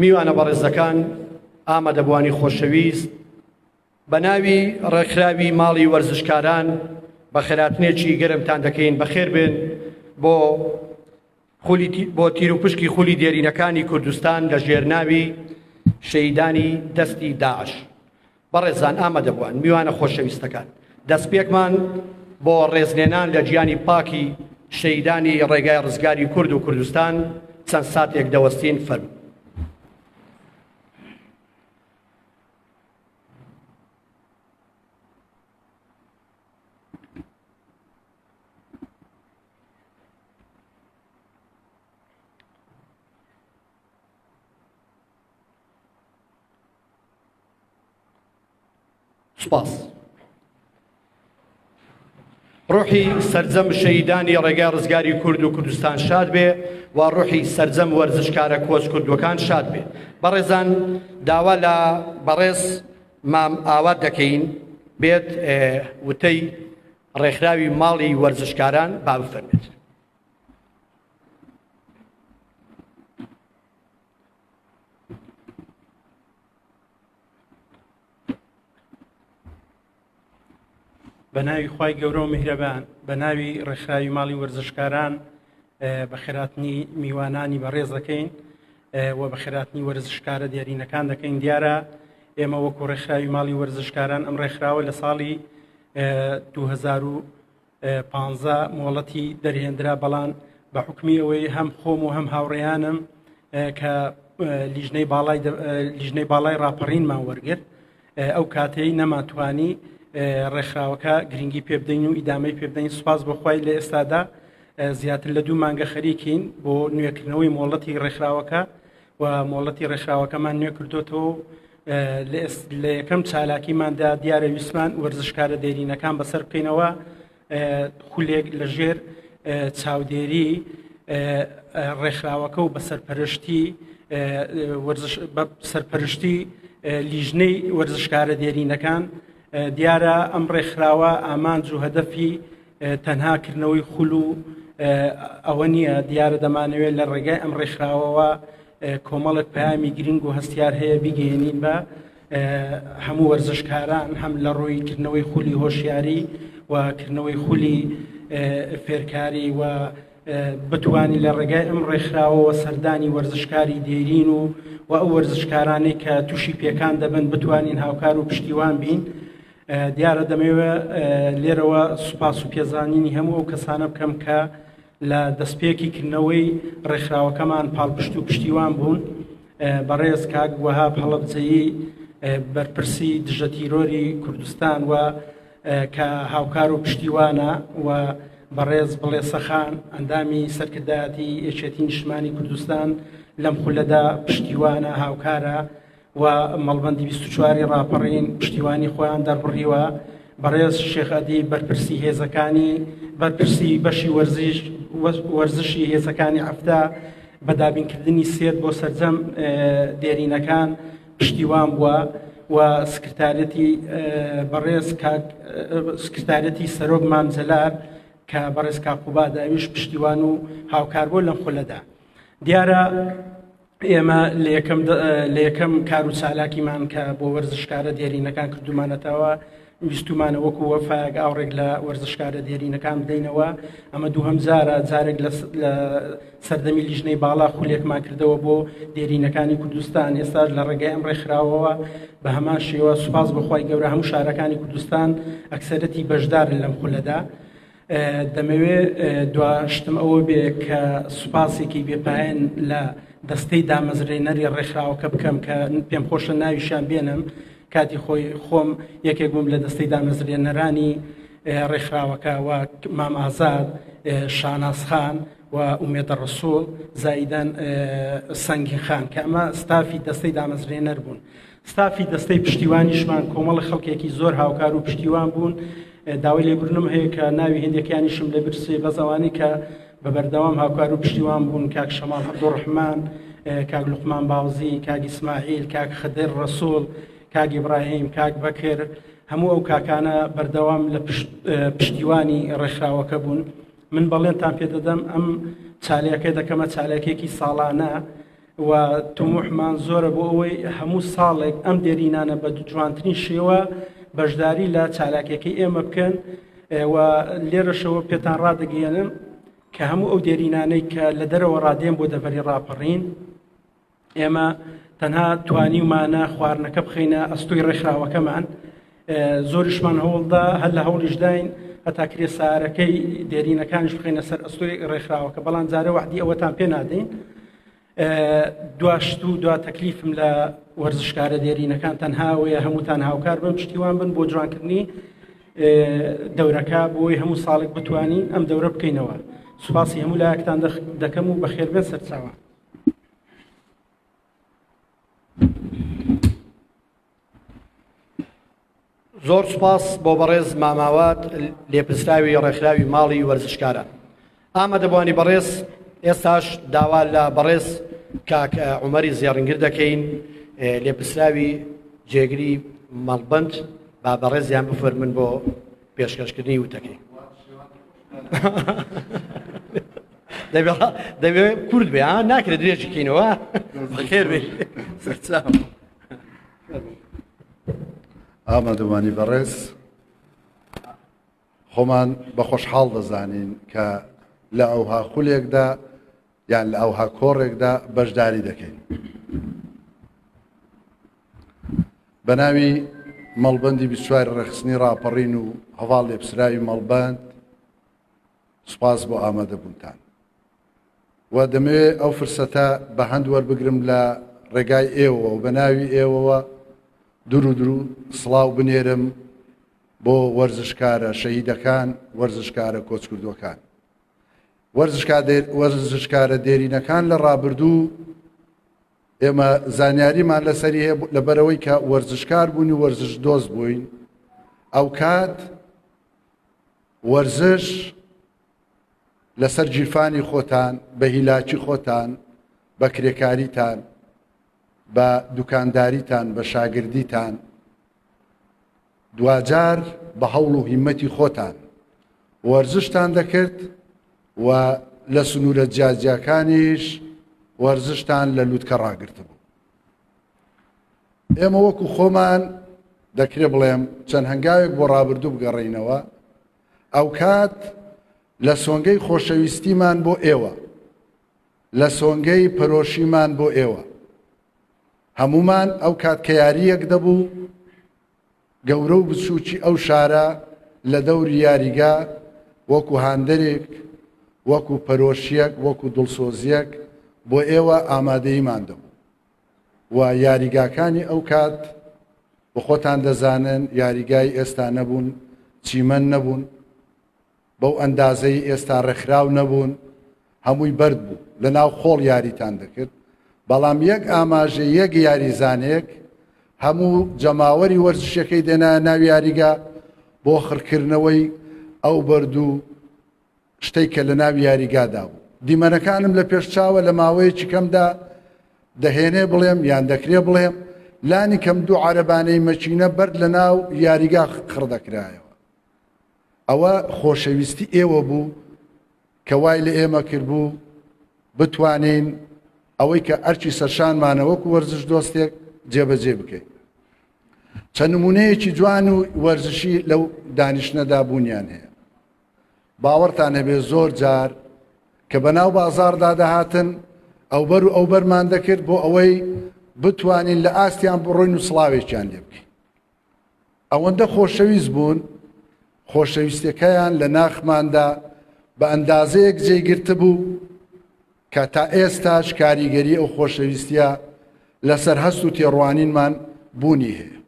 میوانە بەڕێزەکان، ئامادەبوانی خۆشەویست، بە ناوی ڕێکخراوی ماڵی وەرزشکاران بە خێراتنێکی گەرمتان دەکەین بەخێر بێن بۆ تیرروپشکی خولی دێرینەکانی کوردستان لە ژێرناوی شەیدانی دەستی داعش. بەڕێزان ئامادەبوان، میوانە خۆشەویستەکان، دەستپێکمان بۆ ڕێزلێنان لە گیانی پاکی شەیدانی ڕێگای ڕزگاری کورد و کوردستان چەند ساتێک دەوەستین فەرموو. سپاس. ڕوحی سەرجەم شەیدانی ڕێگای ڕزگاری کورد و کوردستان شاد بێ و ڕوحی سەرجەم وەرزشکارە کۆچ کوردوەکان شاد بێ. بەڕێزان، داوا لە بەڕێز مام ئاوات دەکەین بێت وتەی ڕێکخراوی ماڵی وەرزشکاران با بفەرمێت. بە ناوی خوای گەورە و میهرەبان، بە ناوی ڕێکخراوی ماڵی وەرزشکاران بە خێراتنی میوانانی بەڕێز دەکەین و بە خێراتنی وەرزشکارە دیارینەکان دەکەین. دیارە ئێمە وەکو ڕێکخراوی ماڵی وەرزشکاران ئەم ڕێکخراوە لە ساڵی 2015 مۆڵەتی دەرهێنرا، بەڵام بە حکمی ئەوەی هەم خۆم و هەم هاوڕێیانم کە لیژنەی باڵای ڕاپەڕینمان وەرگرت، ئەو کاتەی نەماتوانی ڕێکخراوەکە گرنگی پێ بدەین و ئیدامەی پێ بدەین. سوپاس بەخوای لە ئێستادا زیاتر لە 2 مانگە خەریکین بۆ نوێکردنەوەی مۆڵەتی ڕێکخراوەکە و مۆڵەتی ڕێکخراوەکەمان نوێ کردوتەوە. لە یەکەم چالاکیماندا دیارە ویسمان وەرزشکارە دێرینەکان بەسەر بکەینەوە خولێک لە ژێر چاودێری ڕێکخراوەکە و بە سەرپەرشتی لیژنەی وەرزشکارە دێرینەکان. دیارە ئەم ڕێکخراوە ئامانج و هەدەفی تەنهاکردنەوەی خول و ئەوە نییە. دیارە دەمانەوێت لە ڕێگای ئەم ڕێکخراوەوە کۆمەڵک پەیامی گرنگ و هەستیار هەیە بیگەێنین بە هەموو وەرزشکاران، هەم لە ڕۆی کردنەوەی خولی هۆشیاری و کردنەوەی خولی فێرکاری و بتوانی لە ڕێگای ئەم ڕێکخراوەوە سەردانی وەرزشکاری دێرین و ئەو وەرزشکارانەی کە تووشی پێکان دەبن بتوانین هاوکار و پشتیوان بین. دیارە دەمەوێت لێرەوە سوپاس و پێزانینی هەموو ئەو کەسانە بکەم کە لە دەستپێکی کردنەوەی ڕێکخراوەکەمان پاڵپشت و پشتیوان بوون. بەڕێز کاک وەهاب هەڵەبجەیی بەرپرسی دژە تیرۆری کوردستان و کە هاوکار و پشتیوانە، و بەڕێز بڵێسەخان ئەندامی سەرکردایەتی یەکێتی نیشتمانی کوردستان لەم خولەدا پشتیوانە، هاوکارە و مەڵبەندی 24 ڕاپەڕین پشتیوانی خۆیان دەربڕیوە. بەڕێز شێخەدی بەرپرسی هێزەکانی بەرپرسی بەشی وەرزشی هێزەکانی هەفتە بەدابینکردنی سێت بۆ سەرجەم دێرینەکان پشتیوان بووە و سکرتارەتی سەرۆک مامجەلار کە بەڕێز کاقوبا داویش پشتیوان و هاوکار بۆ لەم خولەدا. دیارە ئێمە لە یەکەم کار و چالاکیمان کە بۆ وەرزشکارە دێرینەکان کردومانەتەوە ویستومانە وەکو وەفاق ئاوڕێک لە وەرزشکارە دێرینەکان بدەینەوە. ئەمە دووهەم جارێک لە سەردەمی لیژنەی باڵا خولێکمان کردەوە بۆ دێرینەکانی کوردستان. ئێستاش لە ڕێگای ئەم ڕێکخراوەوە بە هەمان شێوە سوپاس بەخوای گەورە هەموو شارەکانی کوردستان ئەکسەرەتی بەشدارن لەم خولەدا. دەمەوێت دواشتم ئەوە بێ کە سوپاسێکی بێپایەن لە دەستەی دامەزرێنەری ڕێکخراوەکە بکەم کە پێم خۆشە ناویشان بێنم کاتی خۆم یەکێک بووم لە دەستەی دامەزرێنەرانی ڕێکخراوەکە و مام ئازاد، شاناسخان و ئومێدە ڕسوڵ زایدەن سەنگی خان کە ئەمە ستافی دەستەی دامەزرێنەر بوون. ستافی دەستەی پشتیوانیشمان کۆمەڵی خەڵکێکی زۆر هاوکار و پشتیوان بوون. داوای لێبوورنم هەیە کە ناوی هێندەکانیشم لە برسێ بەزەوانی کە بە بەردەوام هاوکار و پشتیوان بوون: کاک شەماڵ عەبدوڕەحمان، کاک لوقمان باوزی، کاک ئیسماعیل، کاک خدر ڕسوڵ، کاک ئیبراهیم، کاک بەکر، هەموو ئەو کاکانە بەردەوام لە پشتیوانی ڕێکخراوەکە بوون. من بەڵێنتان پێ دەدەم ئەم چالەکە دەکەمە چالەکێکی ساڵانە و توموحمان زۆرە بۆ ئەوەی هەموو ساڵێک ئەم دێرینانە بە جوانترین شێوە بەشداری لە چالاکیەکەی ئێمە بکەن و لێرەشەوە پێتان ڕادەگەیەنم کە هەموو ئەو دێرینانەی کە لە دەرەوە ڕادێن بۆ دەبەری ڕاپەڕین، ئێمە تەنها توانیمانە خواردنەکە بخەینە ئەستۆی ڕێکخراوەکەمان. زۆریشمان هەوڵدا هەر لە هەوڵیشداین هەتا کرێ سارەکەی دێرینەکانش بخەینە سەر ئەستۆی ڕێکخراوەکە، بەڵام جارە وحدی ئەوەتان پێ نادەین. دوا تەکلیفم لە وەرزشکارە دێرینەکان تەنهاوەیە هەمووتان هاوکار بن، پشتیوان بن بۆ جوانکردنی دەورەکە بۆی هەموو ساڵێک بتوانین ئەم دەورە بکەینەوە. سوپاسی هەموو لایەکتان دەکەم و بەخێربێن سەرچاوە. زۆر سوپاس بۆ بەڕێز ماماوات لێپرسراوی ڕێکخراوی ماڵی وەرزشکاران. ئامادەبوانی بەڕێز ئێستاش داوا لە بەڕێز کاک عومەری زێڕنگر دەکەین لێپرسراوی جێگری مەڵبەند با بەڕێزیان بفەرمن بۆ پێشکەشکردنی وتەکەی. دەبێت کورد بێ ناکرێت درێژی بکەینەوە. بەخێر بێ سەرچاو. ئامادەوانی بەڕێز، خۆمان بە خۆشحاڵ دەزانین کە لە ئەوها خولێکدا یان لە ئەوها کۆڕێکدا بەشداری دەکەین. بە ناوی مەڵبەندی 24 ڕێخستنی ڕاپەڕین و هەواڵ لێپرسراوی مەڵبەند سوپاس بۆ ئامادەبوونتان و دەمەوێت ئەو فرسەتە بە هەند وەربگرم لە ڕێگای ئێوە و بە ناوی ئێوەوە درو سڵاو بنێرم بۆ وەرزشکارە شەهیدەکان، وەرزشکارە کۆچکردوەکان، وەرزشکارە دێرینەکان. لە ڕابردوو ئێمە زانیاریمان لەسەری هەیە لەبەرەوەی کە وەرزشکار بوون و وەرزش دۆست بووین. ئەو کات وەرزش لەسەر جیرفانی خۆتان، بە هیلاکی خۆتان، بە کرێکاریتان، بە دوکانداریتان، بە شاگردیتان، دوجار بە هەوڵ و هیمەتی خۆتان وەرزشتان دەکرد و لە سنوورە جیاجیاکانیش وەرزشتان لە لووتکە ڕاگرتە بوو. ئێمە وەکو خۆمان دەکرێت بڵێم چەند هەنگاوێک بۆ ڕابردوو بگەڕێینەوە. ئەو کات لە سۆنگەی خۆشەویستیمان بۆ ئێوە، لە سۆنگەی پەرۆشیمان بۆ ئێوە، هەمومان ئەو کات کە یاریەک دەبوو گەورە و بچووکی ئەو شارە لە دەوری یاریگا وەکو هاندەرێک، وەکو پەرۆشیەک، وەکو دڵسۆزیەک بۆ ئێوە ئامادەیمان دەبوو و یاریگاکانی ئەو کات بە خۆتان دەزانن یاریگای ئێستا نەبوون، چیمەن نەبوون، بەو ئەندازەی ئێستا ڕێکخراو نەبوون، هەمووی بەرد بوو، لە ناو خۆڵ یاریتان دەکرد. بەڵام یەک ئاماژە، یەک یاریزانێک هەموو جەماوەری وەرزشەکەی دێنا ناو یاریگا بۆ خڕکردنەوەی ئەو بەردوو شتێک کە لە ناوی یاریگادا بوو. دیمەنەکانم لە پێشچاوە لە ماوەیەکی کەمدا دەهێنێ بڵێم یان دەکرێ بڵێم لانی کەم دوو عەرەبانەی مەچینە بەرد لە ناو یاریگا خڕدەکرایەوە. ئەوە خۆشەویستی ئێوە بوو کە وای لە ئێمە کردبوو بتوانین ئەوەی کە ئەرچی سەرشانمانە وەکو وەرزش دۆستێک جێبەجێ بکەین. چەند نمونەیەکی جوان و وەرزشی لەو دانیشتنەدا بوونیان هەیە. باوەڕتان هەبێ زۆر جار کە بەناو بازاڕدا دەهاتن ئەوبەر و ئەوبەرمان دەکرد بۆ ئەوەی بتوانین لە ئاستیان بڕۆین و سڵاوێکیان لێ بکەین. ئەوەندە خۆشەویست بوون خۆشەویستەکەیان لە ناخماندا بە ئەندازەیەک جێگرتە بوو کە تا ئێستاش کاریگەری ئەو خۆشەویستیە لەسەر هەست و تێڕوانینمان بوونی هەیە.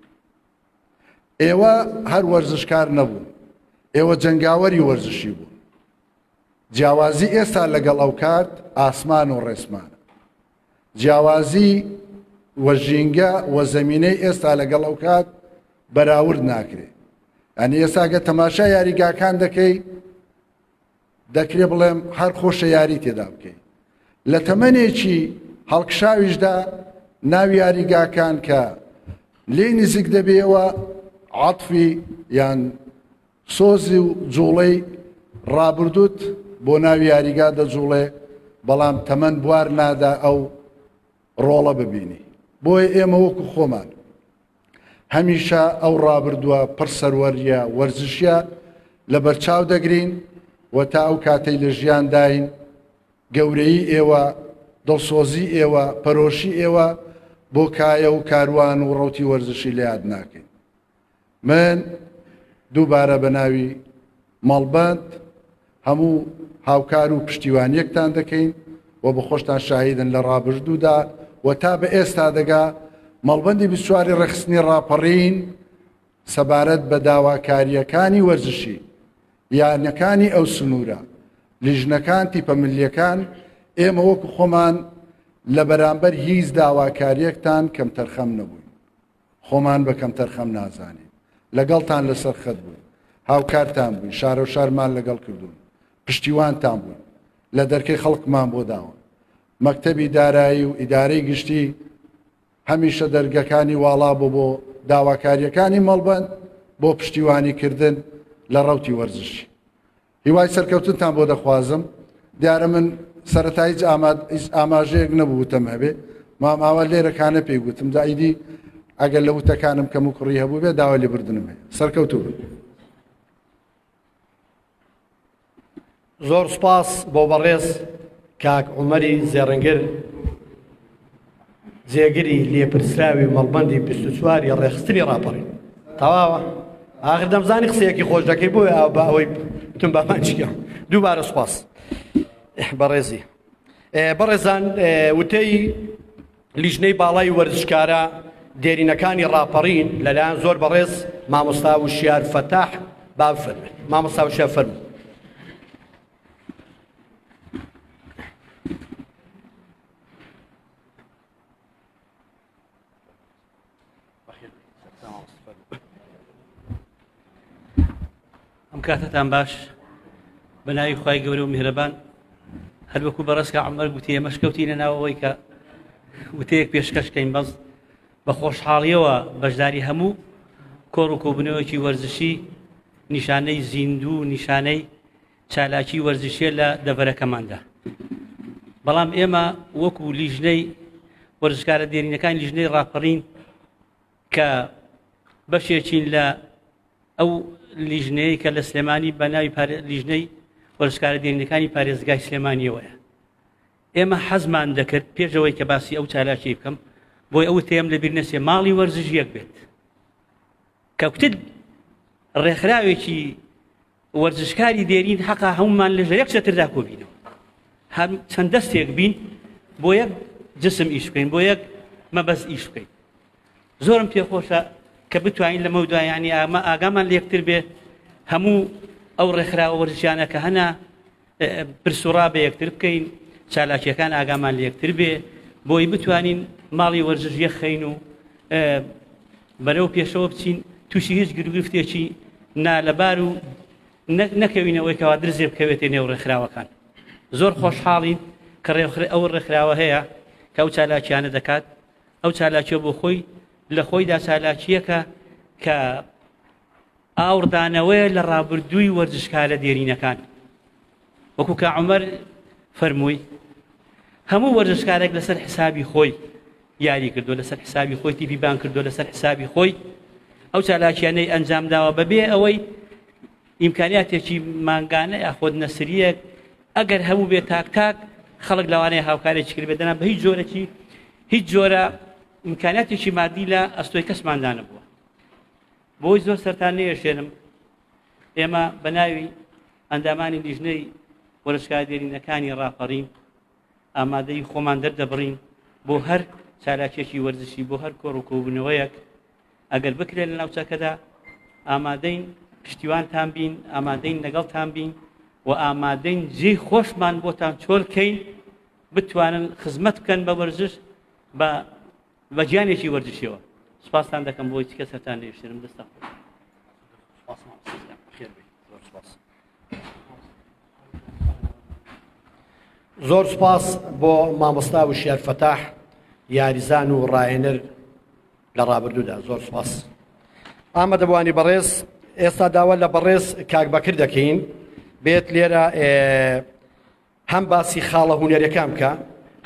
ئێوە هەر وەرزشکار نەبوون، ئێوە جەنگاوەری وەرزشی بوون. جیاوازی ئێستا لەگەڵ ئەو کات ئاسمان و ڕێسمانە. جیاوازی وەژینگە وە زەمینەی ئێستا لەگەڵ ئەو کات بەراورد ناکرێت. ئەنی ئێستا گە تەماشا یاریگاکان دەکەی دەکرێ بڵێم هەر خۆشە یاری تێدا بکەی. لە تەمەنێکی هەڵکشاویشدا ناوی یاریگاکان کە لێ نزیک دەبێەوە عەتفی یان سۆزی و جوڵەی ڕابردووت بۆ ناوی یاریگا دەجوڵێ بەڵام تەمەن بوار نادا ئەو ڕۆڵە ببینی. بۆیە ئێمە وەکو خۆمان هەمیشە ئەو ڕابردووە پڕ سەروەریە وەرزشیە لە بەرچاو دەگرین و تا ئەو کاتەی لە ژیان داین گەورەی ئێوە دڵسۆزی ئێوە پەرۆشی ئێوە بۆ کایە و کاروان و ڕەوتی وەرزشی لە یاد ناکەین. من دووبارە بە ناوی مەڵبەند هەموو هاوکار و پشتیوانیەکتان دەکەین و بە خۆشتان شاهیدن لە ڕابردوودا و تا بە ئێستا دەگا مەڵبەندی 24 ڕێخستنی ڕاپەڕین سەبارەت بە داواکاریەکانی وەرزشی یانەکانی ئەو سنوورە لیژنەکان تیپە ملیەکان ئێمە وەکو خۆمان لە بەرامبەر هیچ داواکاریەکتان کەم تەرخەم نەبووین. خۆمان بە کەم تەرخەم نازانین. لەگەڵتان لەسەر خەت بووین. هاوکارتان بووین. شارە و شارمان لەگەڵ کردوون. پشتیوانتان بووین. لە دەرکەی خەڵکمان بۆ داون. مەکتەبی دارایی و ئیدارەی گشتی هەمیشە دەرگەکانی واڵا بوو بۆ داواکاریەکانی مەڵبەند بۆ پشتیوانیکردن لە ڕەوتی وەرزشی. هیوای سەرکەوتنتان بۆ دەخوازم. دیارە من سەرەتا هیچ ئاماژەیەک نەبووتم هەبێ ماماوە لێرەکانە پێی گوتم دایدی ئەگەر لە وتەکانم کەم و کوڕی هەبوو بێ داوا لێبردنم هەیە. سەرکەوتوو بن. زۆر سپاس بۆ بەڕێز کاک عومەری زێڕەنگر جێگری لێپرسراوی مەڵبەندی 24 ڕێخستنی ڕاپەڕین. تەواوە ئاخر دەمزانی قسەیەکی خۆش دەکەی بۆیە بە ئەوەی بتم بەمان چیکە. دووبارە سپاس بەڕێزی. بەڕێزان وتەی لیژنەی باڵای وەرزشکارە دێرینەکانی ڕاپەڕین لەلایەن زۆر بەڕێز مامۆستا وشیار فەتاح با بفەرمێن. مامۆستا وشیار فەرموو. ئەم کاتتان باش بە ناوی خوای گەورە و میهرەبان هەر وەکو بەڕێز کاک عومەر گوتێ ئێمەش کەوتینە ناوەوەی کە وتەیەک پێشکەشکەین بەس بە خۆشحاڵیەوە بەشداری هەموو کۆڕ و کۆبنەوەیەکی وەرزشی نیشانەی زیندوو نیشانەی چالاکی وەرزشیە لە دەڤەرەکەماندا. بەڵام ئێمە وەکو لیژنەی وەرزشکارە دێرینەکان لیژنەی ڕاپەڕین کە بەشێکین لە ئەو لیژنەیە کە لە سلێمانی بە ناوی لیژنەی وەرزشکارە دێرینەکانی پارێزگای سلێمانیەوەیە. ئێمە حەزمان دەکرد پێشەوەی کە باسی ئەو چالاکی بکەم بۆی ئەو تێم لەبیر نەچێ ماڵی وەرزش یەک بێت کە کوتت ڕێکخراوێکی وەرزشکاری دێرین حەقا هەمومان لەژە یەک چەتردا کۆبینەوە هەم چەند دەستێک بین بۆ یەک جسم ئیش بکەین بۆ یەک مەبەست ئیش بکەین. زۆرم پێخۆشە کە بتوانین لەمە دوایانی ئامە ئاگامان لە یەکتر بێ هەموو ئەو ڕێکخراوە وەرزشیانە کە هەنا پرسوڕا بە یەکتر بکەین چالاکیەکان ئاگامان لە یەکتر بێ بۆی بتوانین ماڵی وەرزش یەخەین و بەرەو پێشەوە بچین تووشی هیچ گرفتێکی نالەبار و نەکەوینەوەی کەوا درزێ بکەوێتێ نێو ڕێکخراوەکان زۆر خۆشحاڵین کە ئەو ڕێکخراوە هەیە کە ئەو چالاکیانە دەکات ئەو چالاکیە بۆ خۆی لە خۆیدا چالاکیەکە کە ئاوردانەوەیە لە ڕابردووی وەرزشکارە دێرینەکان وەکو کە عومەر فەرمووی هەموو وەرزشکارێک لەسەر حسابی خۆی یاری کردو لەسەر حسابی خۆی تیپی بان کردو لەسەر حسابی خۆی ئەو چالاکیانەی ئەنجام داوە بەبێ ئەوەی ئیمکانیاتێکی مانگانە یاخۆت نەسریەک ئەگەر هەموو بێ تاک تاک خەڵک لەوانەیە هاوکارێکی کرد بێدەنا بە هیچ جۆرەکی هیچ جۆرە ئیمکانیاتێکی مادی لە ئەستۆی کەسماندان نەبووە بۆی زۆر سەرتان نێشێنم ئێمە بە ناوی ئەندامانی لیژنەی وەرزشکار دێرینەکانی ڕاپەڕین ئامادەی خۆمان دەردەبڕین بۆ هەر چالاکێکی وەرزشی بۆ هەر کۆڕ و کۆبوونەوەیەک ئەگەر بکرێت لە ناوچەکەدا ئامادەین پشتیوانتان بین ئامادەین لەگەڵتان بین و ئامادەین جێی خۆشمان بۆتان چۆڵکەین بتوانن خزمەت بکەن بە وەرزش بە گیانێکی وەرزشیەوە سوپاستان دەکەم بۆی چکە سەرتان نێشێنم دەستە زۆر سپاس بۆ مامۆستا و شێر فەتاح یاریزان و ڕاهێنەر لە ڕابردوودا زۆر سپاس ئامادەبوانی بەڕێز ئێستا داوا لە بەڕێز کاک بەکر دەکەین بێت لێرە هەم باسی خاڵە هونەرەکان بکە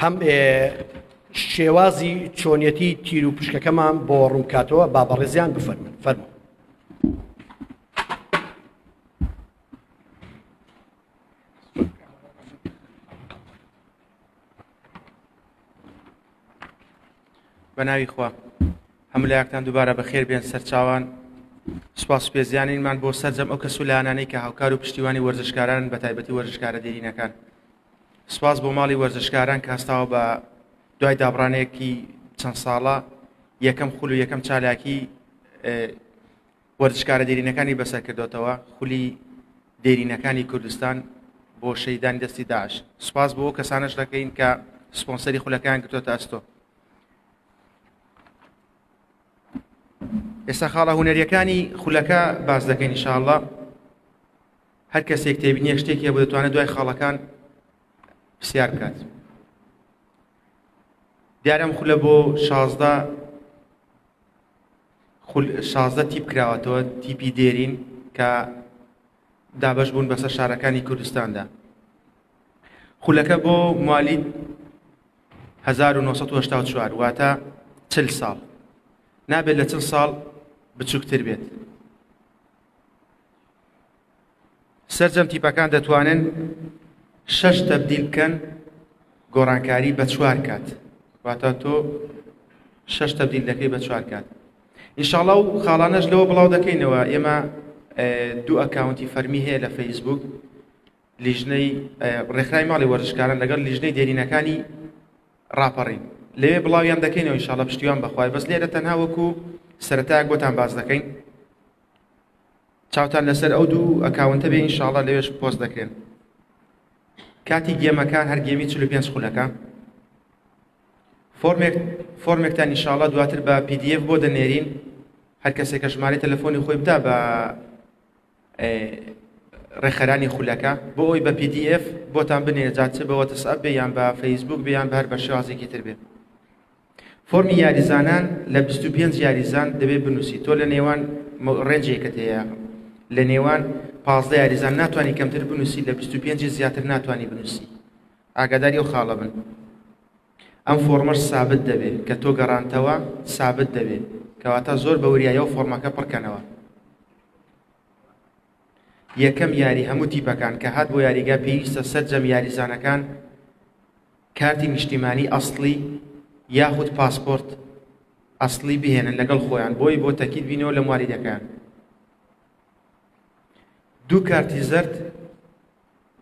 هەم شێوازی چۆنیەتی تیر و پشکەکەمان بۆ ڕوونکاتەوە با بەڕێزیان بفەرمن فەرموو بەناوی خوا هەموو لایەکتان دووبارە بەخێر بێن سەرچاوان سوپاس و پێزیانینمان بۆ سەرجەم ئەو کەسولانانەی کە هاوکار و پشتیوانی وەرزشکاران بە تایبەتی وەرزشکارە دێرینەکان سوپاس بۆ ماڵی وەرزشکاران کە هەستاوە بە دوای دابڕانەیەکی چەند ساڵە یەکەم خول و یەکەم چالاکی وەرزشکارە دێرینەکانی بەسەر کردوتەوە خولی دێرینەکانی کوردستان بۆ شەیدانی دەستی داعش سوپاس بۆ کەسانش دەکەین کە سپۆنسەری خولەکان کردوتە ئەستۆ ئێستا خاڵە هونەریەکانی خولەکە باز دەکەین ئینشاءالله هەر کەسێک تێبینیە شتێکی بۆ دەتوانێت دوای خاڵەکان پرسیار بکات دیارەم خولە بۆ 16 تیپ کراوەتەوە تیپی دێرین کە دابەش بوون بەسەر شارەکانی کوردستاندا خولەکە بۆ موالیت 1984 واتە 40 ساڵ نابێت لە 40 ساڵ بچووکتر بێت سەرجەم تیپەکان دەتوانن 6 تەبدیل بکەن گۆڕانکاری بە 4 کات واتە تۆ 6 تەبدیل دەکەی بە 4 کات ئینشاءڵڵا و خاڵانەش لەوە بڵاو دەکەینەوە ئێمە 2 ئەکاونتی فەرمی هەیە لە فەیسبوک لیژنەی ڕێکخراوی ماڵی وەرزشکاران لەگەڵ لیژنەی دێرینەکانی ڕاپەڕین لەوێ بڵاویان دەکەینەوە ئینشاءڵڵا پشتیوان بەخوای بەس لێرە تەنها وەکو سەرەتایەک بۆتان باز دەکەین چاوتان لەسەر ئەو 2 ئەکاونتە بێ ئینشاءڵڵا لەوێش پۆست دەکرێن کاتی گێمەکان هەر گێمی 45 خولەکە فۆرمێکتان ئینشاءڵڵا دواتر بە PDF بۆ دەنێرین هەر کەسێک کە ژمارەی تەلەفۆنی خۆی بدا بە ڕێخەرانی خولەکە بۆ ئەوی بە PDF بۆتان بنێرە جات بە واتسئاپ بێ یان بە فەیسبوک بێ یان بە هەر بە شێوازێکی تر بێ فۆرمی یاریزانان لە 25 یاریزان دەبێت بنووسی تۆ لە نێوان ڕێنجێکت هەیە لە نێوان 15 یاریزان ناتوانانی کەمتر بنووسی لە 25 زیاتر ناتوانانی بنووسی ئاگاداری ئەو خاڵە بن ئەم فۆرمەش سابت دەبێت کە تۆ گەڕانتەوە سابت دەبێت کەواتە زۆر بە وریایە و فۆرمەکە پڕکەنەوە یەکەم یاری هەموو تیپەکان کە هات بۆ یاریگا پێویستە سەرجەم یاریزانەکان کارتی نیشتیمانی ئەسڵی یاخود پاسپۆرت ئەسڵی بهێنن لەگەڵ خۆیان بۆی بۆ تەکید بینەوە لە مواریدەکان 2 کارتی زەرد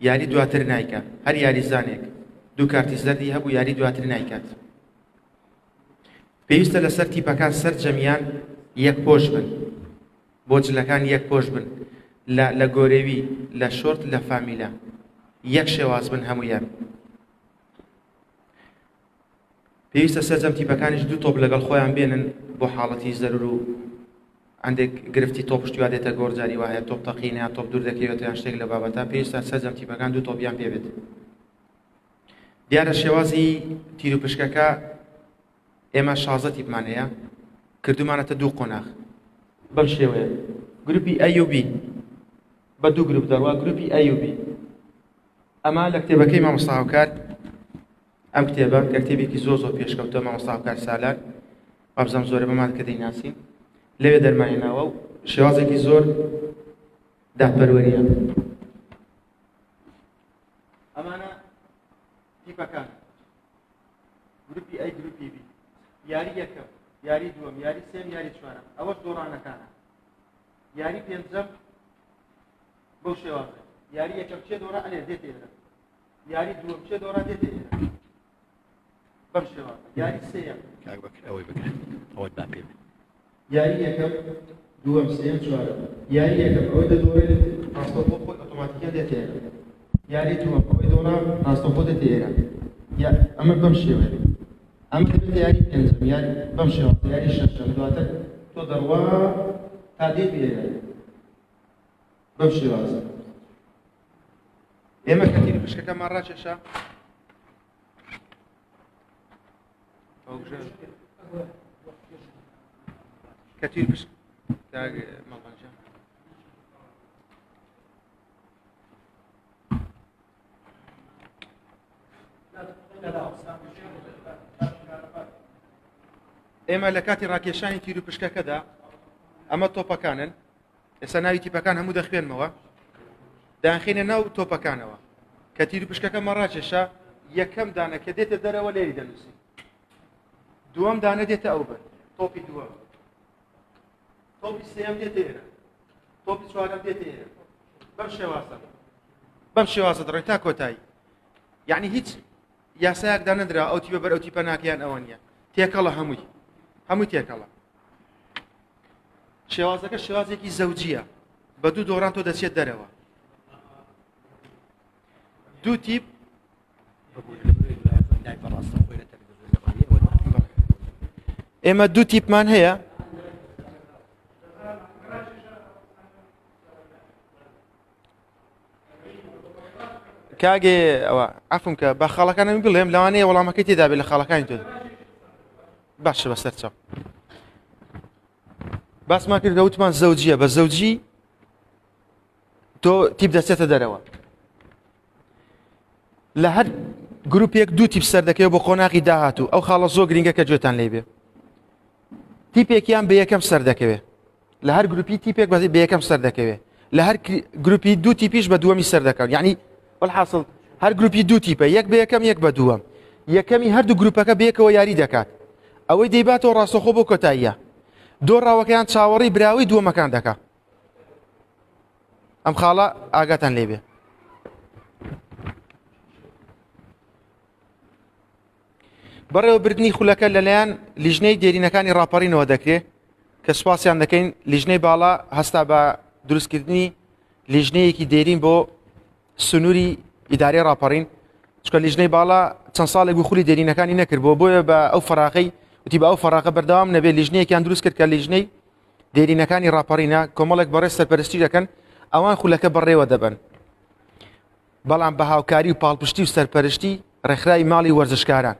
یاری دواتر نایکە هەر یاریزانێک 2 کارتی زەردی هەبوو یاری دواتر نایکات پێویستە لەسەر تیپەکان سەرجەمیان یەک پۆش بن بۆ جلەکان یەک پۆش بن لە گۆرەوی لە شۆرت لە فامیلە یەک شێواز بن هەمویان پێویستە سەرجەم تیپەکانیش 2 تۆپ لەگەڵ خۆیان بێنن بۆ حاڵەتی زەرور و عندێک گرفتی تۆپ پشتیوا دێتە گۆرجاری وایە تۆپ تەقینیان تۆپ دوور دەکەوێت یان شتێک لە بابەتە پێویستە سەرجەم تیپەکان دوو تۆپیان پێ بێت. دیارە شێوازی تیر و پشکەکە ئێمە 16 تیپمان هەیە کردومانەتە دوو قۆناغ بەم شێوەیە گروپی A و B بە دوو گروپ دەڕوا گروپی A و B. ئەمە لە کتێبەکەی مامۆستا هاوکار ئەم کتێبە کە کتێبێکی زۆر پێشکەوتە مامۆستا هاوکار سالار وابزانم زۆرە بەمان کە دەیناسین لەوێ دەرمانێناوە و شێوازێکی زۆر داپەروەریە. ئەمانە تیپەکان گروپی A گروپی B یاری یەکەم یاری دووەم یاری سێم یاری چوارەم ئەوەش دۆڕانەکانە. یاری پێنجەم بەو شێوازە یاری یەکەم چێ دۆڕە ئەلێ دێتە ئێرە یاری دووەم چێ دۆڕە دێتە ئێرە بەم شێوازە. یاری سێیەم یاری یەکەم دووەم سێم چوارەم یاری یەکەم ئەوەی دەدۆڕێت ڕاستەوخۆ خۆی ئۆتۆماتیکیان دێتە ئێرە یاری دووەم ئەوەی دۆڕا ڕاستەوخۆ دێتە ئێرە. ئەمە بەم شێوەیە. ئەم دەبێت یاری پێنجەم یاری بەم شێوازە یاری شەشەم دواتر تۆ دەڕوا تا دێت ئێرە بەم شێوازە. ئێمە کە تیری پشکەکەمان ڕاکێشا کە تیری پشک مەڵبانجە ئێمە لە کاتی ڕاکێشانی تیر و پشکەکەدا ئەمە تۆپەکانن. ئێستا ناوی تیپەکان هەموو دەخوێنمەوە دانخینە ناو تۆپەکانەوە کە تیر و پشکەکەمان ڕاکێشا یەکەم دانە کە دێتە دەرەوە لێری دەنووسی دووەم دانە دێتە ئەو بەر تۆپی دووەم تۆپی سێم دێتە ئێرە تۆپی چوارەم دێتە ئێرە بەم شێوازە دەڕێت تا کۆتایی. یعنی هیچ یاسایەکدا نەدرا ئەو تیپە بەر ئەو تیپە ناکەیان ئەوە نییە تێکەڵە هەمووی تێکەڵە. شێوازەکە شێوازێکی زەوجیە بە دوو دۆڕان تۆ دەچێت دەرەوە. دوو تیپ ئێمە دوو تیپمان هەیە کاگێ ئەوە عەفوم کە بە خاڵەکانم بڵێم لەوانەیە وەڵامەکەی تێدا بێت لە خاڵەکانی تۆ باشە بەسەر چاو باسمان کرد گەوتمان زەوجیە بە زەوجی تۆ تیپ دەچێتە دەرەوە. لە هەر گروپێک دوو تیپ سەر دەکەوێت بۆ قۆناغی داهاتوو ئەو خاڵە زۆر گرنگە کە گوێتان لێ بێ. تیپێکیان بە یەکەم سەر دەکەوێت لە هەر گروپی تیپێک بە یەکەم سەر دەکەوێت لە هەر گروپی دوو تیپیش بە دووەمی سەر دەکەون. یعنی والحاصل هەر گروپی دوو تیپە یەک بە یەکەم یەک بە دووەم یەکەمی هەردوو گروپەکە بەیەکەوە یاری دەکات ئەوەی دەیباتەوە ڕاستەوخۆ بۆ کۆتاییە. دۆڕاوەکەیان چاوەڕی براوی دووەمەکان دەکات. ئەم خاڵە ئاگاتان لێ بێ. بەڕێوەبردنی خولەکە لەلایەن لیژنەی دێرینەکانی ڕاپەڕینەوە دەکرێت کە سوپاسیان دەکەین لیژنەی باڵا هەستا بە دروستکردنی لیژنەیەکی دێرین بۆ سنووری ئیدارەی ڕاپەڕین چکە لیژنەی باڵا چەند ساڵێک بوو خولی دێرینەکانی نەکردبووە بۆیە بە ئەو فەراقەی وتی بە ئەو فەراقە بەردەوام نەبێت لیژنەیەکیان دروست کرد کە لیژنەی دێرینەکانی ڕاپەڕینە کۆمەڵێک بەڕێز سەرپەرستی دەکەن ئەوان خولەکە بەڕێوە دەبن بەڵام بە هاوکاری و پاڵپشتی و سەرپەرشتی ڕێکخراوی ماڵی وەرزشکاران.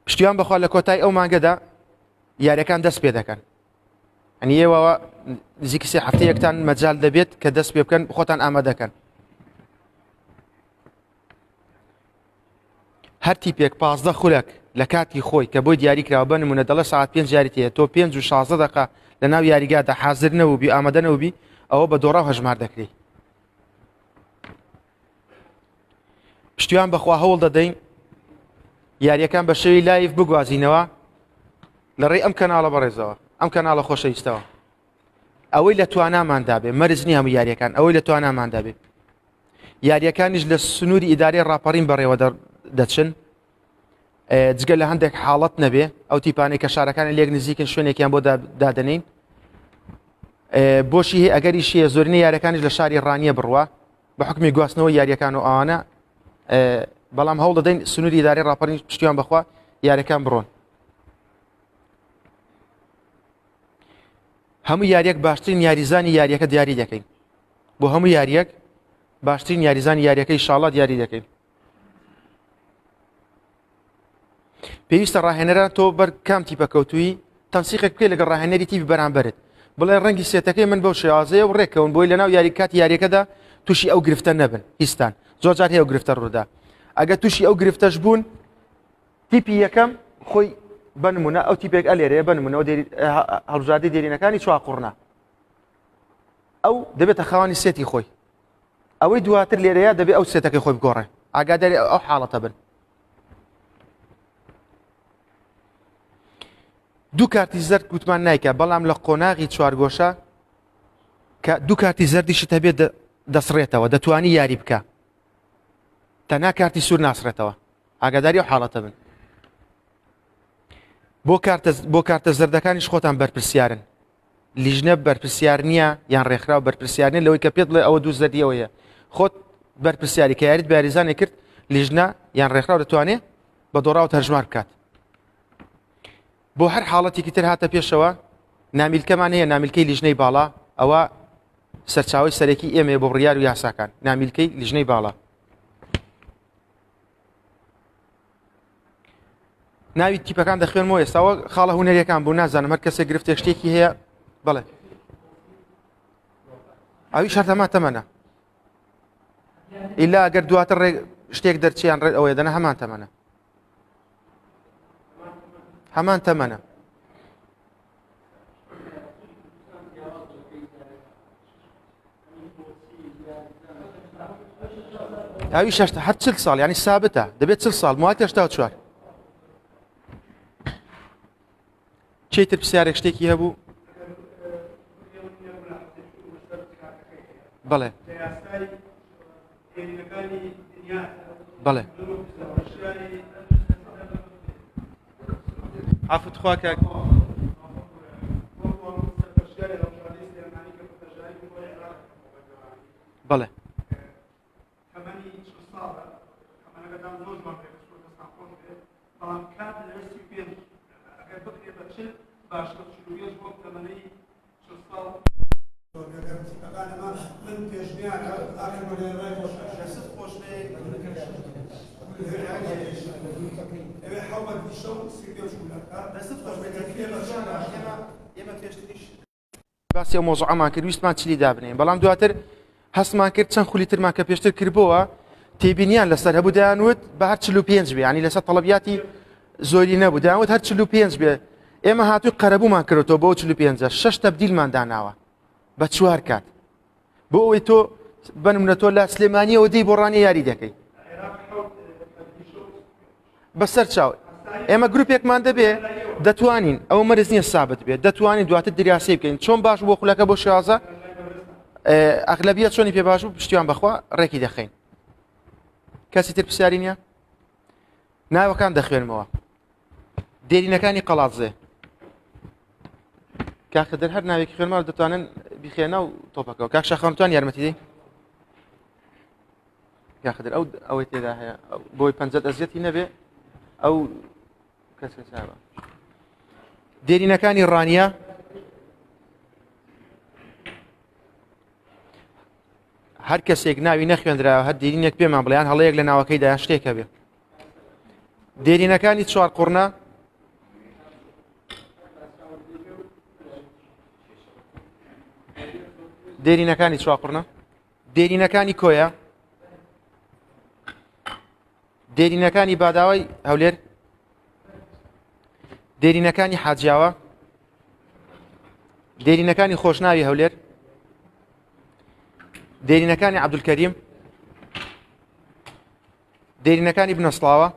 پشتیوان بەخوا لە کۆتای ئەو مانگەدا یاریەکان دەست پێ دەکەن. ئەنی ئێوەوە نزیکی سێ هەفتەیەکتان مەجال دەبێت کە دەست پێ بکەن خۆتان ئامادەکەن. هەر تیپێک 15 خولەک لە کاتی خۆی کە بۆی دیاریکراوە بە نمونە دەڵێ ساعت 5 یاریتەیە تۆ 5 و 16 دقە لە ناو یاریگادا حازر نەبووبی ئامادە نەبووبی ئەوە بە دۆڕاو هەژمار دەکرێت. پشتیوان بەخوا هەوڵ دەدەین یاریەکان بە شێوی لایف بگوازینەوە لە ڕێی ئەم کەناڵە بەڕێزەوە ئەم کەناڵە خۆشەویستەوە ئەوەی لە تواناماندا بێ مەرج نیە هەموو یاریەکان ئەوەی لە تواناماندا بێ. یاریەکانیش لە سنووری ئیدارەی ڕاپەڕین بەڕێوە دەچن جگە لە هەندێک حاڵەت نەبێ ئەو تیپانەی کە شارەکانی لێک نزیکن شوێنێکیان بۆ دادەنین بۆشی هەیە ئەگەری شیە زۆرینەی یاریەکانیش لە شاری ڕانیە بڕوە بە حکمی گواستنەوە یاریەکان و ئەوانە بەڵام هەوڵ دەدەین سنووری ئیدارەی ڕاپەڕین پشتیوان بەخوا یاریەکان بڕۆن. هەموو یاریەک باشترین یاریزانی یاریەکە دیاری دەکەین بۆ هەموو یاریەک باشترین یاریزانی یاریەکەی ئینشاڵڵا دیاری دەکەین. پێویستە ڕاهێنەران تۆ بەر کام تیپەکەوتووی تەنسیقێک بکەی لەگەڵ ڕاهێنەری تیپی بەرامبەرت بڵێ ڕەنگی سێتەکەی من بەو شێوازەیە و ڕێکەون بۆی لەناو کاتی یاریەکەدا تووشی ئەو گرفتە نەبن هیچستان زۆر جار هەیە ئەو گرفتە ڕوودا ئەگە تووشی ئەو گرفتەش بوون تیپی یەکەم خۆی بنمونە ئەو تیپێک ئەلێرەیە بنمونەوە هەڵبژاردەی دێرینەکانی چوا قوڕنا ئەو دەبێتە خاوەنی سێتی خۆی ئەوەی دواتر لێرەیە دەبێت ئەو سێتەکەی خۆی بگۆڕێ ئاگاداری ئەو حاڵەتە بن. دوو کارتی زەرد گوتمان نایکە بەڵام لە قۆناغی چوارگۆشە کە دوو کارتی زەردیشت هەبێت دەسڕێتەوە دەتوانی یاری بکە تەنها کارتی سوور ناسڕێتەوە ئاگاداری ئەو حاڵەتە بن. بۆ کارتە زەردەکانیش خۆتان بەرپرسیارن لیژنە بەرپرسیار نییە یان ڕێکخراو بەرپرسیار نیە لەوەی کە پێت بڵێ ئەوە دوو زەردیەوەیە خۆت بەرپرسیاری کە یاریت بەیاریزانێ کرد لیژنە یان ڕێکخراو دەتوانێت بە دۆڕاوت هەرژمار بکات. بۆ هەر حاڵەتێکی تر هاتە پێشەوە نامیلکەمان هەیە نامیلکەی لیژنەی باڵا ئەوە سەرچاوی سەرەکی ئێمە بۆ بڕیار و یاساکان نامیلکەی لیژنەی باڵا. ناوی تیپەکان دەخوێنمەوە ئێستاوە خاڵە هونەریەکان بوو نازانم هەر کەسێک گرفتێک شتێکی هەیە بڵێ ئەوی شەرتەمان تەمەنە ئیلا ئەگەر دواتر شتێک دەرچیان ڕێ ئەوەیە دەنە هەمان تەمەنە هەمان تەمەنە. ئەوی شەشتە هەر 40 ساڵ ینی سابتە دەبێت 40 ساڵ موات 84 چیتر پرسیارێک شتێکی هەبوو بەڵێ بەڵێ عفوت خوا کاک بەڵێ باسی ئەو مۆزوعەمان کرد ویستمان چلی دابنێن بەڵام دواتر هەستمان کرد چەند خولی ترمان کە پێشتر کردبەوە تێبینیان لەسەر هەبوو دایانوت بە هەر 45 بێ ینی لەسەر تەڵەبیاتی زۆری نەبوو دایانوت هەر 45 بێ ئێمە هاتووی قەرەبوومان کردەوە بۆ 45 6 تەبدیلمان داناوە بە 4 کات بۆ ئەوەی تۆ بنمونە تۆ لە سلێمانیەوە دەی بۆ ڕانی یاری دەکەی بەسەر چاو ئێمە گروپێکمان دەبێ دەتوانین ئەوە مەرز نییە سابت بێت دەتوانین دواتر دریاسی بکەین چۆن باش بۆ خولەکە بۆ شێوازە ئەغلەبیەت چۆنی پێ باش بوو پشتیوان بەخوا ڕێکی دەخەین. کەسی تر پرسیاری نییە ناوەکان دەخوێنمەوە دێرینەکانی قەڵاتزێ کاخدر هەر ناوێکی خوێنمەوە دەتوانن بخێنە و تۆپەکەەوە کاک شەخەنتوان یارمەتی دەی کاخدر ئەوەی تێدا هەیە بۆی پەنجەت ئەزیەتی نەبێ ئەو کەسە چاوە دێرینەکانی ڕانیە هەر کەسێک ناوی نەخوێنراوە هەر دێرینێک پێمان بڵیان هەڵەیەک لە ناوەکەیدا شتێکە بێ. دێرینەکانی چوار قوڕنە دێرینەکانی چوار قوڕنە دێرینەکانی کۆیە دێرینەکانی باداوای هەولێر دێرینەکانی حاجیاوە دێرینەکانی خۆشناوی هەولێر دێرینەکانی عەبدولکەریم دێرینەکانی بنەسڵاوە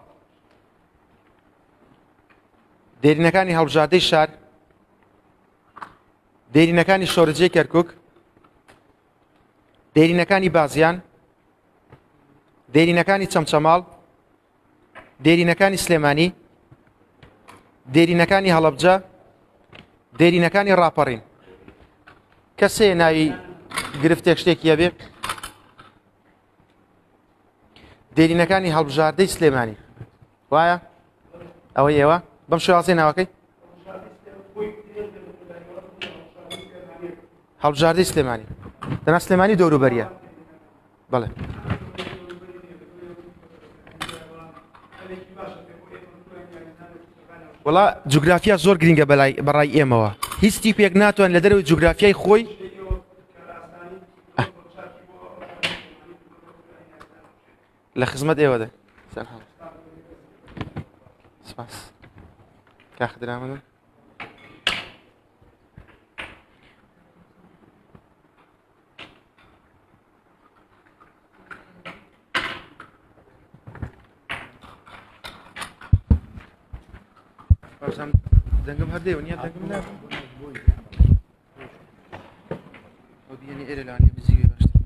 دێرینەکانی هەڵبژاردەی شار دێرینەکانی شۆرجەی کەرکووک دێرینەکانی بازیان دێرینەکانی چەمچەماڵ دێرینەکانی سلێمانی دێرینەکانی هەڵەبجە دێرینەکانی ڕاپەڕین کەسێ ناوی گرفتێک شتێکیە بێ دێرینەکانی هەڵبژاردەی سلێمانی وایە ئەوە ئێوە بەم شێوازەی ناوەکەی هەڵبژاردەی سلێمانی دەنا سلێمانی دەوروبەریە بەڵێ وڵا جوگرافیا زۆر گرنگە بەڕای ئێمەوە هیچ تیپێک ناتوان لە دەرەوەی جوگرافیای خۆی لە خزمەت ئێوەدە سپاس کاخدرامەوە دەنگم هەردەیەوە نییە دەنگم نا بینی ئێرە لانی بزیوی باشتر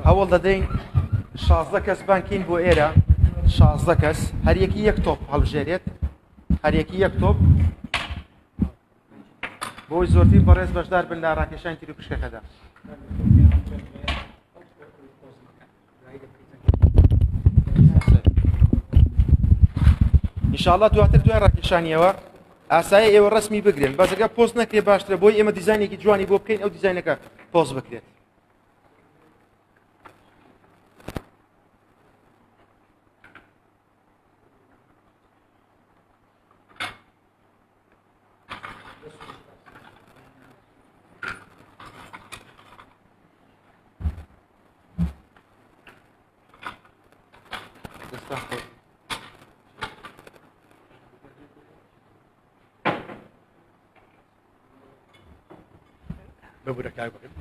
هەوڵ دەدەین 16 کەس بانکین بۆ ئێرە 16 کەس هەر یەکی یەک تۆپ هەڵبژێرێت هەر یەکی یەک تۆپ بۆی زۆرترین بەڕێز بەشدار بن لە ڕاکێشانی تیر و پشکەکەدا ئینشاءڵڵا دواتر دوای ڕاکێشانیەوە ئاسایی ئێوە ڕسمی بگرن بەزەگە پۆست نەکرێ باشترە بۆی ئێمە دیزاینێکی جوانی بۆ بکەین ئەو دیزاینەکە پۆست بکرێت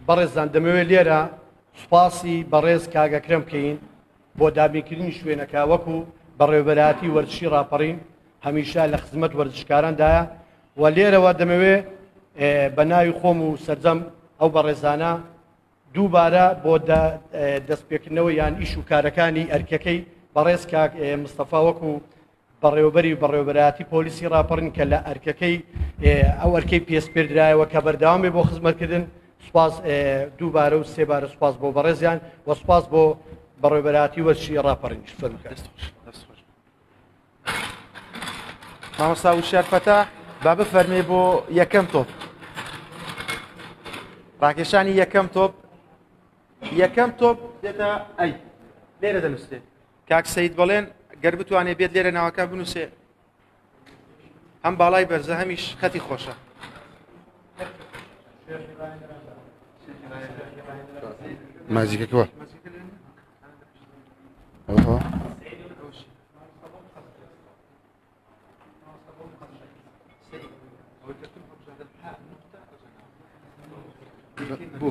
بەڕێزان دەمەوێت لێرە سوپاسی بەڕێز کاگەکرم بکەین بۆ دابینکردنی شوێنەکە وەکو بەڕێوەبەراتی وەرزشی ڕاپەڕین هەمیشە لە خزمەت وەرزشکاراندایە و لێرەوە دەمەوێت بە ناوی خۆم و سەرجەم ئەو بەڕێزانە دووبارە بۆ دەستپێکردنەوە یان ئیش و کارەکانی ئەرکەکەی بەڕێز کاک مستەفا وەکو بەڕێوەبەری بەڕێوەبەراتی پۆلیسی ڕاپەڕین کە لە ئەرکەکەی ئەو ئەرکەی پێشپێردرایەوە کە بەردەوامی بۆ خزمەتکردن سوپاس دووبارە و سێبارە سوپاس بۆ بەڕێزیان و سوپاس بۆ بەڕێوەبەراتی وەرزشی ڕاپەڕین مامۆستا وشار فەتاح با بفەرمێ بۆ یەکەم تۆپ ڕاکێشانی یەکەم تۆپ دێتە ئەی لێرە دەنووسێت کاک سەید بەڵێن گەر بتوانێت بێت لێرە ناوەکە بنووسێ هەم باڵای بەرزە هەمیش خەتی خۆشە مازیکەکەوە بۆ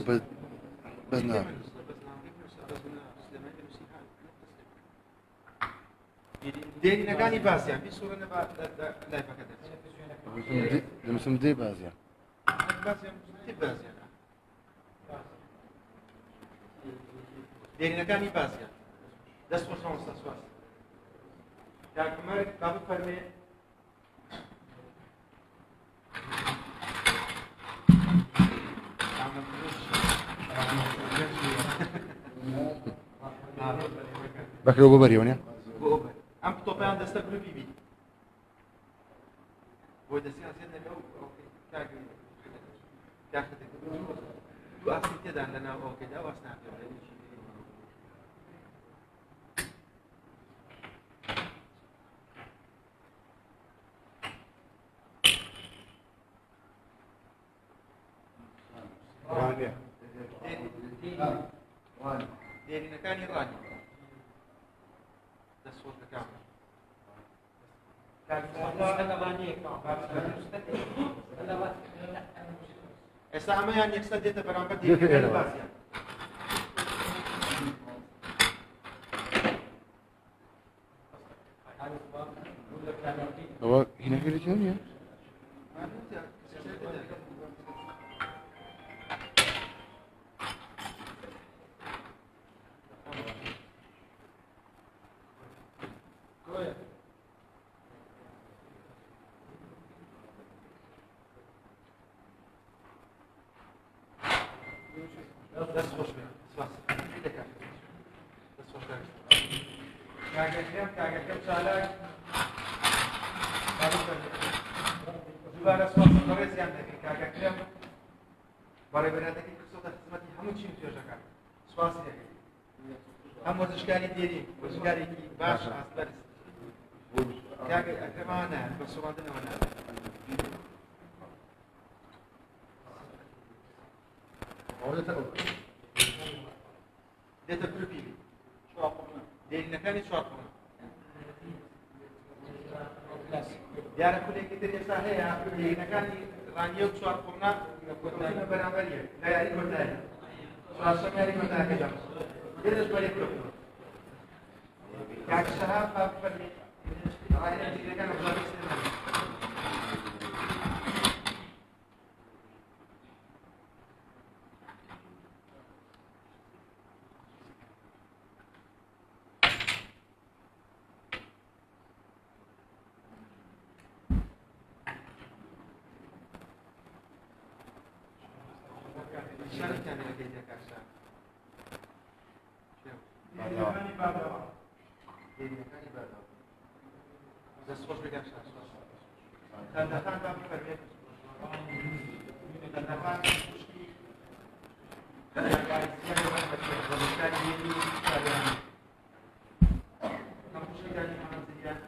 بەزنا دێرینەکانی باسییان بی سوورە لایفەکە دەمەسم دێ بازیان دێرینەکانی باسییان دەست خۆ سوواس کاکمەرگ با بفەرمێ بەکرەوە بۆ بەریەوە ئەم تۆپیان دەستە گروپی بی بۆی دەستیان سێت لەگەڵ دوو ئاسی تێدان لەناو ئەوکەدا واسناکە دێرینەکانی ڕانی دەستخۆشەکان ئێستا ئەمەیان یەکسەر دێتە بەرامبەر دێرینەکانی باسییان ئەوە هینەکەی نییە کاگەکەم چالاک دووبارە سوپاس بەڕێزیان دەکەین کاکەکرێم بەڕێوەبەرەتەکەی کردوتە خزمەتی هەموو چین توێژەکان سوپاسی دەکەین هەم وەرزشکاری دێرین وەرزشکارێکی باش ئاستبەرز کاکە ئەکرمانە بە سوڵاندنەوە نابێت دێتە پرپیلی دێرینەکانی چوارقڕن دیارە خولێکی تر ئێستا هەیە دێرینەکانی ڕانیە و چوارقڕنە کۆتاییە بەرامبەریە لە یاری کۆتایی چوارشەم یاری کۆتاییەکە دەم دێتەش بەرێ پرۆکتۆر کاک شەهاب بابفەرمی ڕایە دێرینەکان لە وڵاتی سلێمانی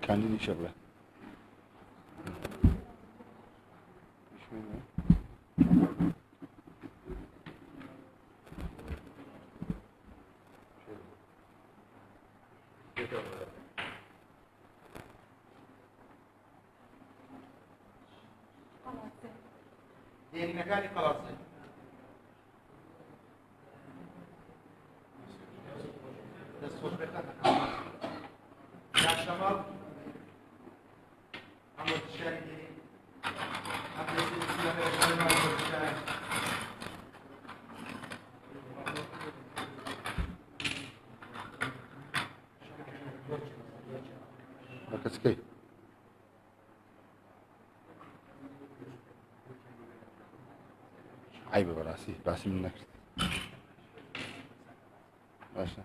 Kendini işe دێرینەکانی قەڵاسی دەستخۆش بێتە کاشەماڵ هەم وەرزشکاری دێرین هەم وەرزشکاری Bakasıkay. Ayıbı var asi. Basim minnak. Başla.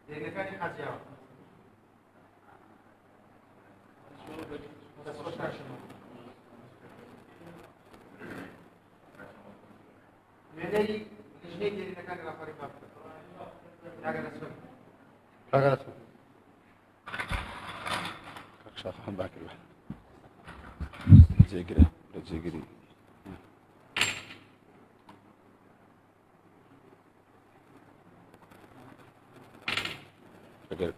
دێرینەکانی حاجیاوە دەستخۆش کاشەماڵ وێنەی لیژنەی دێرینەکانی ڕاپەڕی پاک کاکە دەستخۆش Kagarat mı? Kakşa kan bakır var. Cegire. Cegiri. Bakır.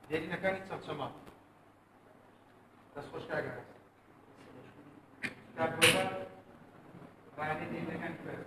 دێرینەکانی چەمچەماڵ دەستخۆش کاکە کاکۆبە ڕایانەی دێرینەکانی کرد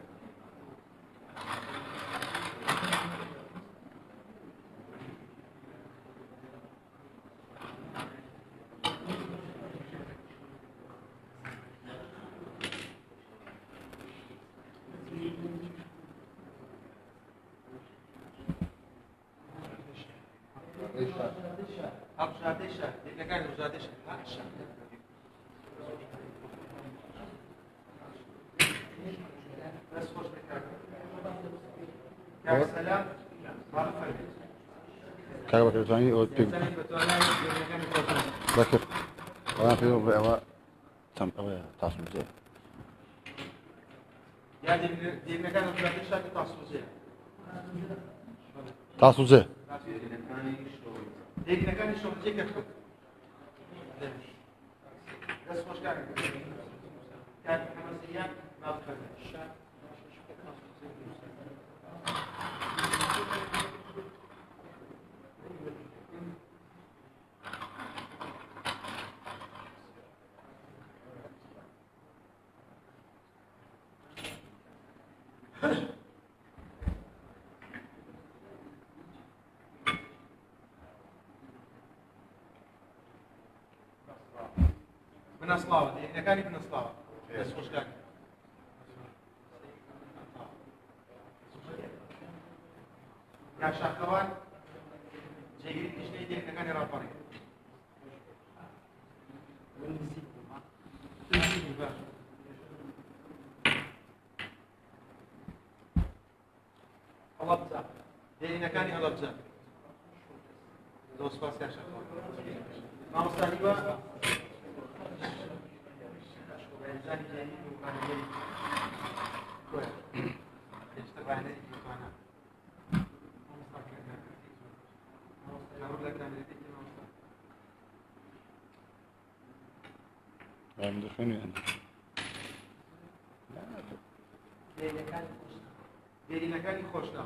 هەڵبژاردەی شار دێرینەکانی هەڵبژاردەی شار دەستخۆش بێت کاکە سەلام باڵفەرمێت Kaga bakır tani o pek. زەنی بەتوانای دێرینەکانی کۆتایی Bakır. Bana pek o eva tam eva tasım bize. یا دێرینەکان هەڵبژاردەی شار کە تاسوزەیە Tasuze. دێرینەکانی شۆڕجێ کردن دەستخۆش کاکە کاکە حەمەزیان باڵفەرمێت بنەسڵاوە دێرینەکانی بنەسڵاوە دەستخۆش کاکە یا شاخەوان جێگیری لیژنەی دێرینەکانی ڕاپەڕی هەڵەبجە دێرینەکانی هەڵەبجە دێرینەکانی خۆشنا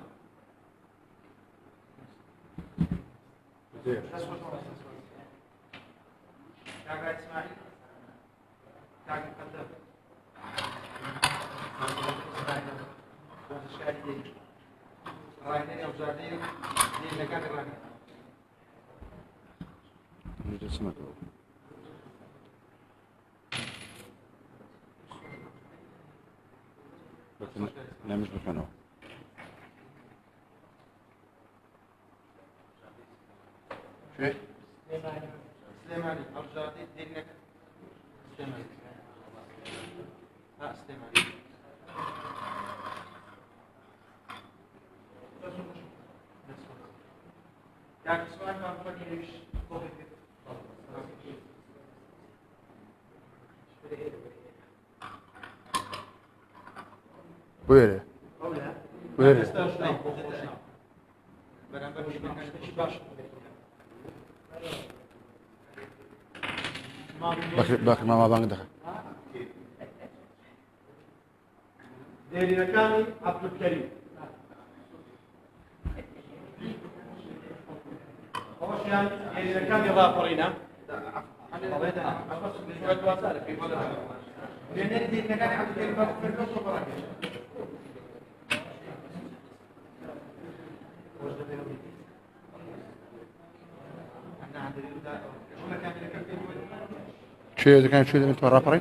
کاکا ئیسماعیل کاکا قەدەر وەرزشکاری دێری ڕاهێنەری هەڵبژاردەی دێرینەکانی ڕاهێنەری نمش بخنو سليماني هەڵبژاردەی دێرینەکە سليماني سليماني کاکا ئیسماعیل فەرموویش بويري بويري باخر ما بانك دخل دێرینەکانی عەبدولکەریم خۆشیان دێرینەکانی ڕاپەڕینە وێنەری دێرینەکانی عەبدولکەریم بەفەرمێ سۆبڕاکێ شو إذا كان شو إذا أنت رابرين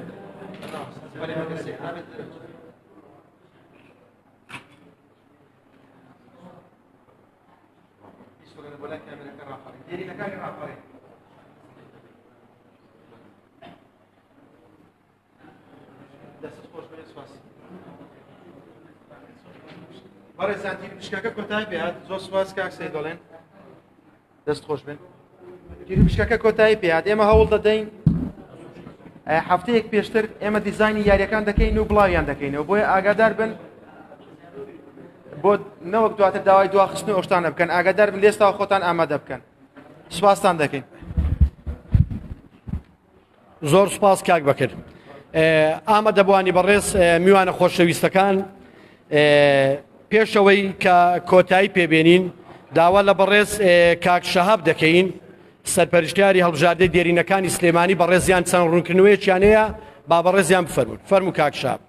بەڕێزان تیرپشکەکە کۆتایی پێهات زۆر سوپاس کاک سەیدڵێن دەست خۆش بن تیرپشکەکە کۆتایی پێهات ئێمە هەوڵ دەدەین هەفتەیەک پێشتر ئێمە دیزایانی یاریەکان دەکەین و بڵاویان دەکەینەوە بۆیە ئاگادار بن بۆ نەوەک دواتر داوای دواخستن و ئەوشتانە بکەن ئاگادار بن لێستاوە خۆتان ئامادە بکەن سوپاستان دەکەین زۆر سوپاس کاک بەکر ئامادەبوانی بەڕێز میوانە خۆشەویستەکان پێشەوەی کە کۆتایی پێبێنین داوا لە بەڕێز کاک شەهاب دەکەین سەرپەرشتیاری هەڵبژاردەی دێرینەکانی سلێمانی بەڕێزیان چەند ڕوونکردنەوەیەکیان هەیە با بەڕێزیان بفەرمون فەرموو کاک شەهاب